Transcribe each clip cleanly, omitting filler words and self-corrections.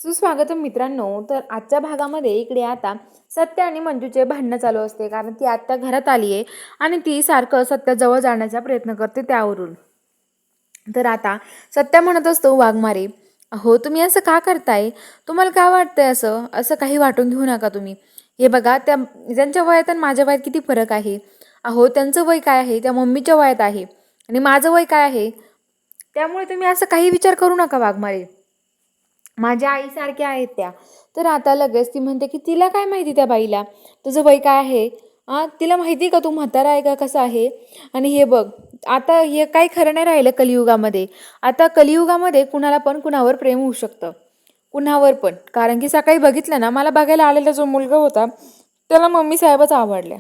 सुस्वागतम मित्रांनो. तर आजच्या भागामध्ये इकडे आता सत्य आणि मंजूचे भांडणं चालू असते, कारण ती आत्या घरात आली आहे आणि ती सारखं सत्याजवळ जाण्याचा प्रयत्न करते त्यावरून. तर आता सत्या म्हणत असतो वाघमारे, अहो तुम्ही असं का करताय? तुम्हाला काय वाटतंय? असं असं काही वाटून घेऊ नका तुम्ही. हे बघा, त्यांच्या वयात आणि माझ्या वयात किती फरक आहे. अहो त्यांचं वय काय आहे त्या मम्मीच्या वयात आहे, आणि माझं वय काय आहे. त्यामुळे तुम्ही असं काही विचार करू नका वाघमारे. माझ्या आईसारख्या आहेत त्या. तर आता लगेच ती म्हणते की तिला काय माहिती त्या बाईला तुझं वय काय आहे. तिला माहिती का तू म्हातारा आहे का कसं आहे. आणि हे बघ, आता हे काही खरं नाही राहिलं कलियुगामध्ये. आता कलियुगामध्ये कुणाला पण कुणावर प्रेम होऊ शकतं, कुणावर पण. कारण की सकाळी बघितलं ना, मला बघायला आलेला जो मुलगा होता त्याला मम्मी साहेबच आवडल्या.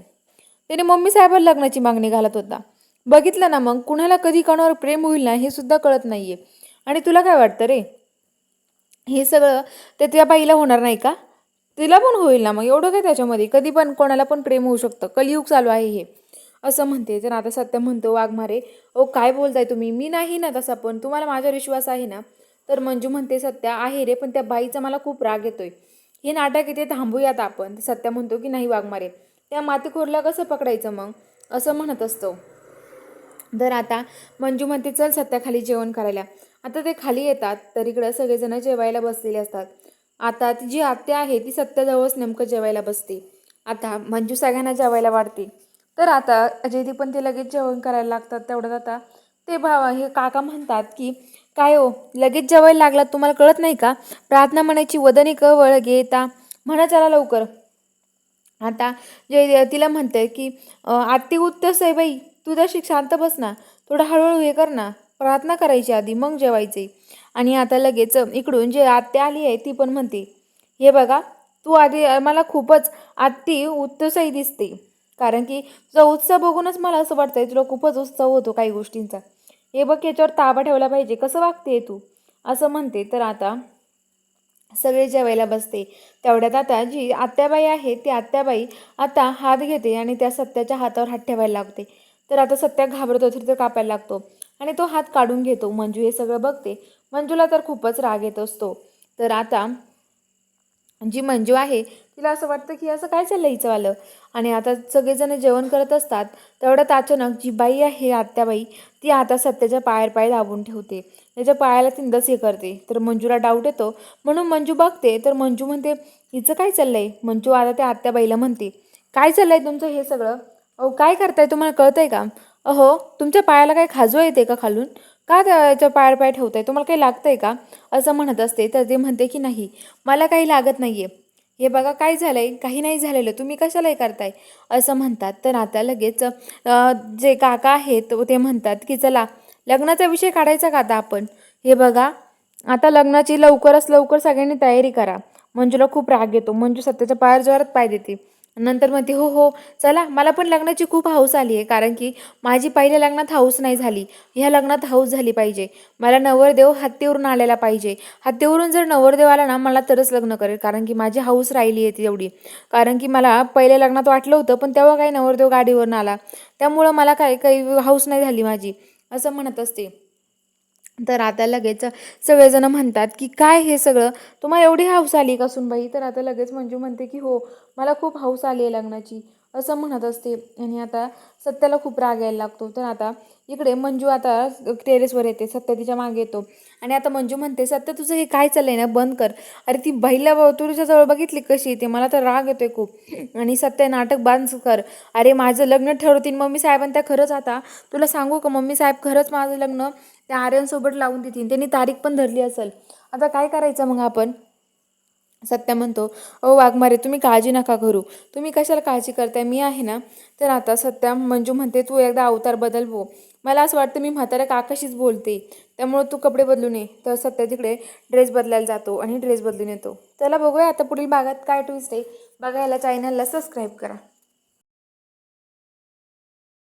त्याने मम्मी साहेबांना लग्नाची मागणी घालत होता. बघितलं ना, मग कुणाला कधी कोणावर प्रेम होईल ना हे सुद्धा कळत नाहीये. आणि तुला काय वाटतं रे, हे सगळं ते त्या बाईला होणार नाही का? तिला पण होईल ना, मग एवढं काय त्याच्यामध्ये. कधी पण कोणाला पण प्रेम होऊ शकतं, कलियुग चालू आहे हे, असं म्हणते. तर आता सत्य म्हणतो वाघमारे, ओ काय बोलताय तुम्ही, मी नाही ना तसा, पण तुम्हाला माझ्यावर विश्वास आहे ना. तर मंजू म्हणते सत्या आहे रे, पण त्या बाईचा मला खूप राग येतोय. हे नाटक इथे थांबूयात आपण. सत्या म्हणतो की नाही वाघमारे, त्या मातीखोरला कसं पकडायचं मग, असं म्हणत असतो. तर आता मंजू म्हणते चल सत्या खाली जेवण करायला. आता ते खाली येतात तर इकडं सगळेजण जेवायला बसलेले असतात. आता ती जी आत्या आहे ती सत्याजवळच नेमकं जेवायला बसते. आता मंजू सगळ्यांना जेवायला वाढते. तर आता अजय पण ते लगेच जेवण करायला लागतात. तेवढ्यात आता ते हे काका म्हणतात की काय हो लगेच जेवायला लागलात, तुम्हाला कळत नाही का? प्रार्थना म्हणायची वदनी क वळ घेता, म्हणा चला लवकर. आता जे तिला म्हणते की आत्ती उत्तस आहे बाई, तू जशी शांत बस ना, थोडं हळूहळू हे कर ना, प्रार्थना करायची आधी मग जेवायचे. आणि आता लगेच इकडून जे आत्या आली आहे ती पण म्हणते, हे बघा तू आधी मला खूपच आत्ती उत्साही दिसते, कारण की तुझा उत्साह बघूनच मला असं वाटतंय तुला खूपच उत्साह होतो काही गोष्टींचा. हे बघ, याच्यावर ताबा ठेवला पाहिजे, कसं वागते तू, असं म्हणते. तर आता सगळे जेवायला बसते. तेवढ्यात आता जी आत्याबाई आहे ती आत्याबाई आता हात घेते आणि त्या सत्याच्या हातावर हात ठेवायला लागते. तर आता सत्या घाबरतो, तर कापायला लागतो आणि तो हात काढून घेतो. मंजू हे सगळं बघते. मंजूला तर खूपच राग येत असतो. तर आता जी मंजू आहे तिला असं वाटतं की असं काय चाललं हिचंवालं. आणि आता सगळेजण जेवण करत असतात. तेवढ्यात अचानक जी बाई आहे आत्याबाई, ती आता सत्याच्या पाय दाबून ठेवते. त्याच्या पायाला तिंदच हे करते. तर मंजूला डाऊट येतो, म्हणून मंजू बघते. तर मंजू म्हणते हिचं काय चाललंय. मंजू आता त्या आत्याबाईला म्हणते, काय चाललंय तुमचं हे सगळं. अहो काय करताय, तुम्हाला कळतंय का? अहो तुमच्या पायाला काय खाजू येते का खालून? का त्याच्या पाय ठेवताय, तुम्हाला काही लागतंय का, असं म्हणत असते. तर ते म्हणते की नाही मला काही लागत नाहीये. हे बघा काय झालंय, काही नाही झालेलं, तुम्ही कशाला हे करताय, असं म्हणतात. तर आता लगेच जे काका आहेत ते म्हणतात की चला लग्नाचा विषय काढायचा का आता आपण. हे बघा, आता लग्नाची लवकरात लवकर सगळ्यांनी तयारी करा. मंजूला खूप राग येतो. मंजू सत्याच्या पायावर जोरात पाय देते. नंतर म्हणते हो हो चला, मला पण लग्नाची खूप हौस आली आहे, कारण की माझी पहिल्या लग्नात हौस नाही झाली, ह्या लग्नात हौस झाली पाहिजे. मला नवरदेव हत्तीवरून आलेला पाहिजे. हत्तीवरून जर नवरदेव आला ना मला तरच लग्न करेल, कारण की माझी हौस राहिली आहे तेवढी. कारण की मला पहिल्या लग्नात वाटलं होतं, पण तेव्हा काही नवरदेव गाडीवरून आला, त्यामुळं मला काही हौस नाही झाली माझी, असं म्हणत असते. तर आता लगेच सगळेजण म्हणतात की काय हे सगळं, तुम्हाला एवढी हौस आली का सुनबाई. तर आता लगेच मंजू म्हणते की हो मला खूप हौस आली आहे लग्नाची, असं म्हणत असते. आणि आता सत्याला खूप राग यायला लागतो. तर आता इकडे मंजू आता टेरेसवर येते. सत्य तिच्या मागे येतो आणि आता मंजू म्हणते सत्य तुझं हे काय चाललंय ना, बंद कर. अरे ती बाईला तुझ्या जवळ बघितली कशी येते, मला तर राग येतोय खूप. आणि सत्य नाटक बंद कर. अरे माझं लग्न ठरवतील मम्मी साहेबांनी त्या खरंच. आता तुला सांगू का, मम्मी साहेब खरंच माझं लग्न त्या आर्यनसोबत लावून देतील, त्यांनी तारीख पण धरली असेल. आता काय करायचं मग आपण. सत्य म्हणतो ओ वाघमारे तुम्ही काळजी नका करू, तुम्ही कशाला काळजी करताय, मी आहे ना. तर आता सत्या मंजू म्हणते तू एकदा अवतार बदल हो, मला असं वाटतं मी म्हाताऱ्या काकाशीच बोलते, त्यामुळे तू कपडे बदलून ये. तर सत्या तिकडे ड्रेस बदलायला जातो आणि ड्रेस बदलून येतो. त्याला बघूया आता पुढील भागात काय ट्विस्ट आहे. बघायला चॅनलला सबस्क्राईब करा.